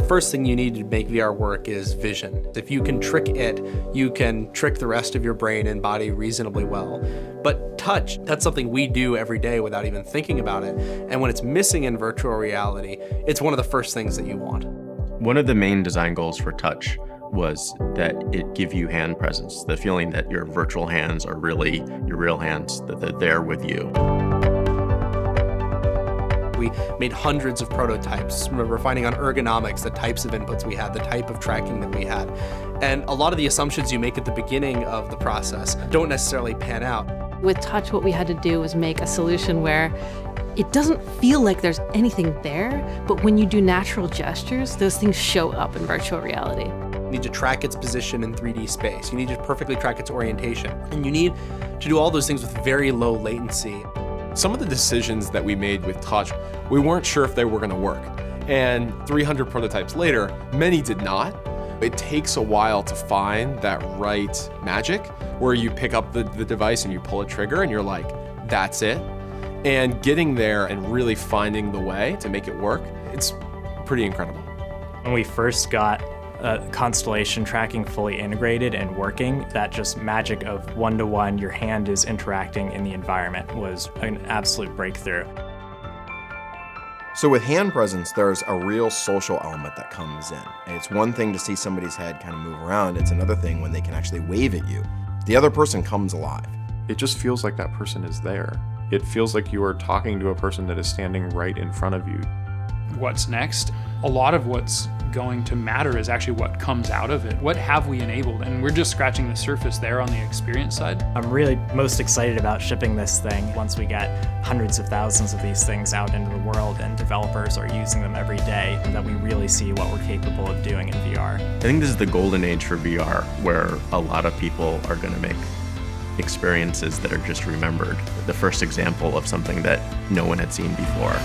first thing you need to make VR work is vision. If you can trick it, you can trick the rest of your brain and body reasonably well. But touch, that's something we do every day without even thinking about it. And when it's missing in virtual reality, it's one of the first things that you want. One of the main design goals for touch was that it give you hand presence, the feeling that your virtual hands are really your real hands, that they're there with you. We made hundreds of prototypes, refining on ergonomics, the types of inputs we had, the type of tracking that we had. And a lot of the assumptions you make at the beginning of the process don't necessarily pan out. With touch, what we had to do was make a solution where it doesn't feel like there's anything there, but when you do natural gestures, those things show up in virtual reality. You need to track its position in 3D space. You need to perfectly track its orientation. And you need to do all those things with very low latency. Some of the decisions that we made with touch, we weren't sure if they were going to work. And 300 prototypes later, many did not. It takes a while to find that right magic where you pick up the device and you pull a trigger and you're like, that's it. And getting there and really finding the way to make it work, it's pretty incredible. When we first got Constellation tracking fully integrated and working, that just magic of one-to-one, your hand is interacting in the environment was an absolute breakthrough. So with hand presence, there's a real social element that comes in. And it's one thing to see somebody's head kind of move around. It's another thing when they can actually wave at you. The other person comes alive. It just feels like that person is there. It feels like you are talking to a person that is standing right in front of you. What's next? A lot of what's going to matter is actually what comes out of it. What have we enabled? And we're just scratching the surface there on the experience side. I'm really most excited about shipping this thing once we get hundreds of thousands of these things out into the world and developers are using them every day, and that we really see what we're capable of doing in VR. I think this is the golden age for VR, where a lot of people are going to make experiences that are just remembered. The first example of something that no one had seen before.